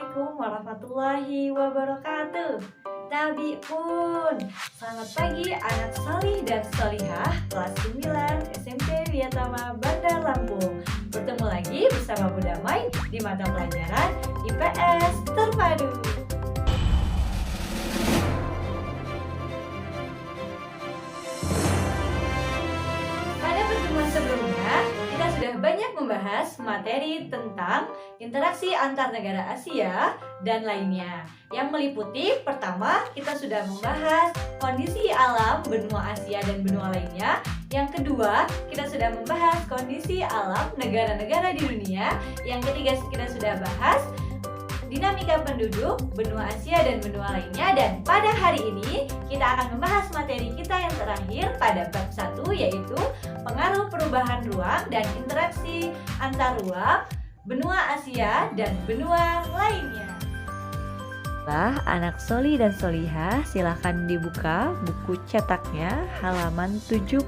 Assalamualaikum warahmatullahi wabarakatuh. Tabiun. Selamat pagi anak solih dan solihah kelas 9 SMP Wiyatama Bandar Lampung. Bertemu lagi bersama Bu Damai di mata pelajaran IPS Terpadu. Pada pertemuan sebelumnya, kita sudah banyak membahas materi tentang interaksi antar negara Asia dan lainnya. Yang meliputi pertama, kita sudah membahas kondisi alam benua Asia dan benua lainnya. Yang kedua, kita sudah membahas kondisi alam negara-negara di dunia. Yang ketiga, kita sudah bahas dinamika penduduk benua Asia dan benua lainnya. Dan pada hari ini kita akan membahas materi kita yang terakhir pada bab 1, yaitu pengaruh perubahan ruang dan interaksi antar ruang benua Asia dan benua lainnya. Anak soli dan solihah, silahkan dibuka buku cetaknya halaman 76.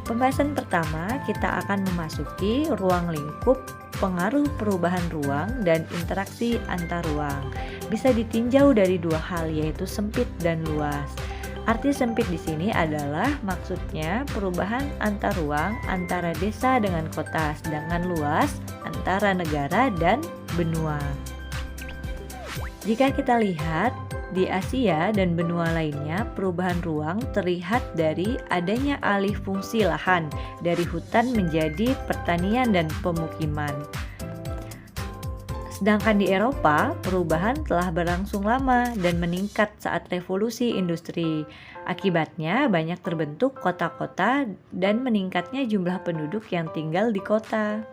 Pembahasan pertama, kita akan memasuki ruang lingkup pengaruh perubahan ruang dan interaksi antar ruang. Bisa ditinjau dari dua hal, yaitu sempit dan luas. Arti sempit di sini adalah maksudnya perubahan antar ruang antara desa dengan kota, sedangkan luas antara negara dan benua. Jika kita lihat di Asia dan benua lainnya, perubahan ruang terlihat dari adanya alih fungsi lahan dari hutan menjadi pertanian dan pemukiman. Sedangkan di Eropa, perubahan telah berlangsung lama dan meningkat saat revolusi industri. Akibatnya banyak terbentuk kota-kota dan meningkatnya jumlah penduduk yang tinggal di kota.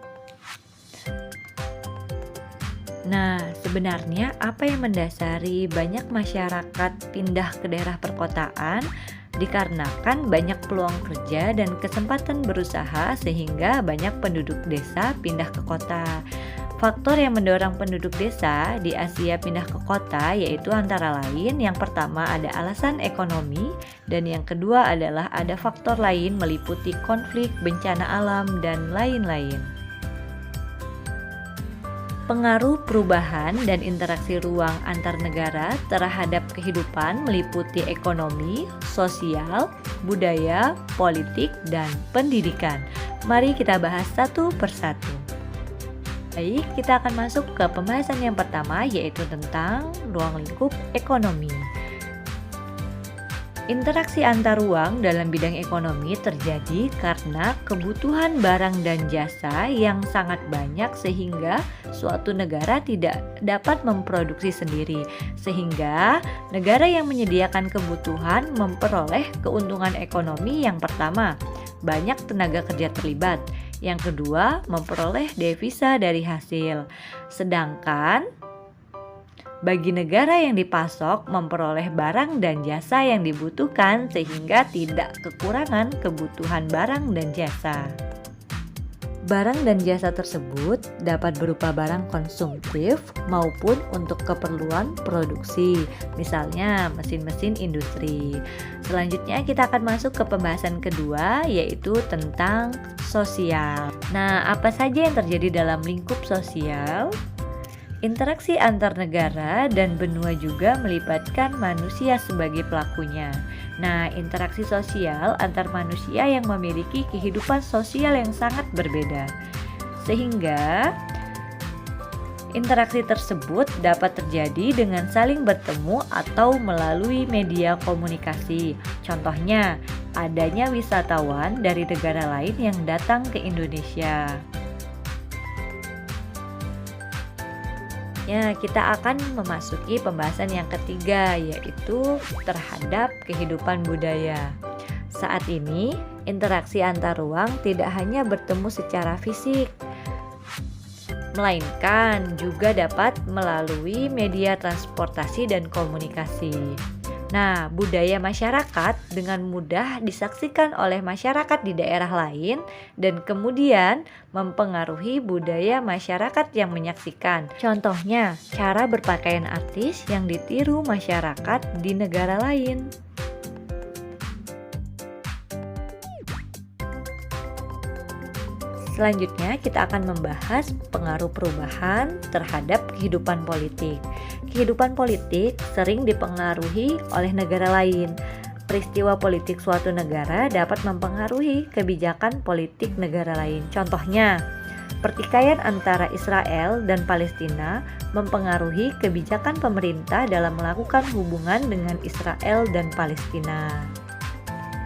Nah, sebenarnya apa yang mendasari banyak masyarakat pindah ke daerah perkotaan? Dikarenakan banyak peluang kerja dan kesempatan berusaha sehingga banyak penduduk desa pindah ke kota. Faktor yang mendorong penduduk desa di Asia pindah ke kota yaitu antara lain yang pertama ada alasan ekonomi dan yang kedua adalah ada faktor lain meliputi konflik, bencana alam, dan lain-lain. Pengaruh perubahan dan interaksi ruang antar negara terhadap kehidupan meliputi ekonomi, sosial, budaya, politik, dan pendidikan. Mari kita bahas satu persatu. Baik, kita akan masuk ke pembahasan yang pertama, yaitu tentang ruang lingkup ekonomi. Interaksi antar ruang dalam bidang ekonomi terjadi karena kebutuhan barang dan jasa yang sangat banyak sehingga suatu negara tidak dapat memproduksi sendiri. Sehingga negara yang menyediakan kebutuhan memperoleh keuntungan ekonomi yang pertama, banyak tenaga kerja terlibat. Yang kedua, memperoleh devisa dari hasil. Sedangkan bagi negara yang dipasok memperoleh barang dan jasa yang dibutuhkan sehingga tidak kekurangan kebutuhan barang dan jasa. Barang dan jasa tersebut dapat berupa barang konsumtif maupun untuk keperluan produksi, misalnya mesin-mesin industri. Selanjutnya kita akan masuk ke pembahasan kedua, yaitu tentang sosial. Nah, apa saja yang terjadi dalam lingkup sosial? Interaksi antar negara dan benua juga melibatkan manusia sebagai pelakunya. Nah, interaksi sosial antar manusia yang memiliki kehidupan sosial yang sangat berbeda. Sehingga interaksi tersebut dapat terjadi dengan saling bertemu atau melalui media komunikasi. Contohnya, adanya wisatawan dari negara lain yang datang ke Indonesia. Ya, kita akan memasuki pembahasan yang ketiga, yaitu terhadap kehidupan budaya. Saat ini, interaksi antar ruang tidak hanya bertemu secara fisik, melainkan juga dapat melalui media transportasi dan komunikasi. Nah, budaya masyarakat dengan mudah disaksikan oleh masyarakat di daerah lain dan kemudian mempengaruhi budaya masyarakat yang menyaksikan. Contohnya, cara berpakaian artis yang ditiru masyarakat di negara lain. Selanjutnya kita akan membahas pengaruh perubahan terhadap kehidupan politik. Kehidupan politik sering dipengaruhi oleh negara lain. Peristiwa politik suatu negara dapat mempengaruhi kebijakan politik negara lain. Contohnya, pertikaian antara Israel dan Palestina mempengaruhi kebijakan pemerintah dalam melakukan hubungan dengan Israel dan Palestina.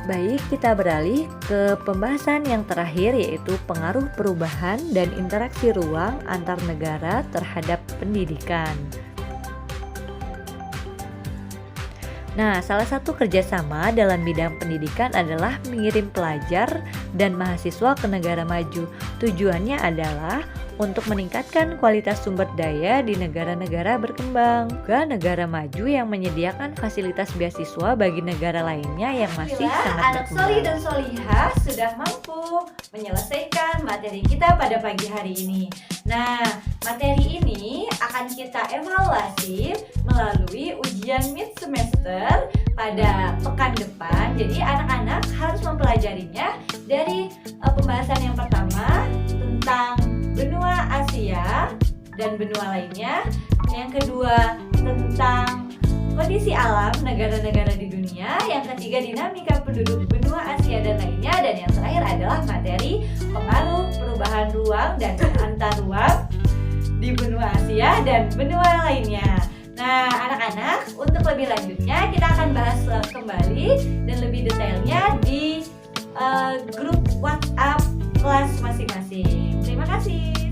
Baik, kita beralih ke pembahasan yang terakhir, yaitu pengaruh perubahan dan interaksi ruang antar negara terhadap pendidikan. Nah, salah satu kerjasama dalam bidang pendidikan adalah mengirim pelajar dan mahasiswa ke negara maju. Tujuannya adalah untuk meningkatkan kualitas sumber daya di negara-negara berkembang. Juga negara maju yang menyediakan fasilitas beasiswa bagi negara lainnya yang masih sangat anak berkembang. solih dan solihah sudah mampu menyelesaikan materi kita pada pagi hari ini. Nah, materi ini akan kita evaluasi melalui ujian mid semester pada pekan depan. Jadi anak-anak harus mempelajarinya dari pembahasan yang pertama tentang benua Asia dan benua lainnya. Yang kedua tentang kondisi alam negara-negara di dunia. Yang ketiga dinamika penduduk benua Asia dan lainnya. Dan yang terakhir adalah materi pengaruh perubahan ruang dan antar ruang di benua Asia dan benua lainnya. Nah, anak-anak, untuk lebih lanjutnya kita akan bahas kembali dan lebih detailnya di grup WhatsApp kelas masing-masing. Terima kasih.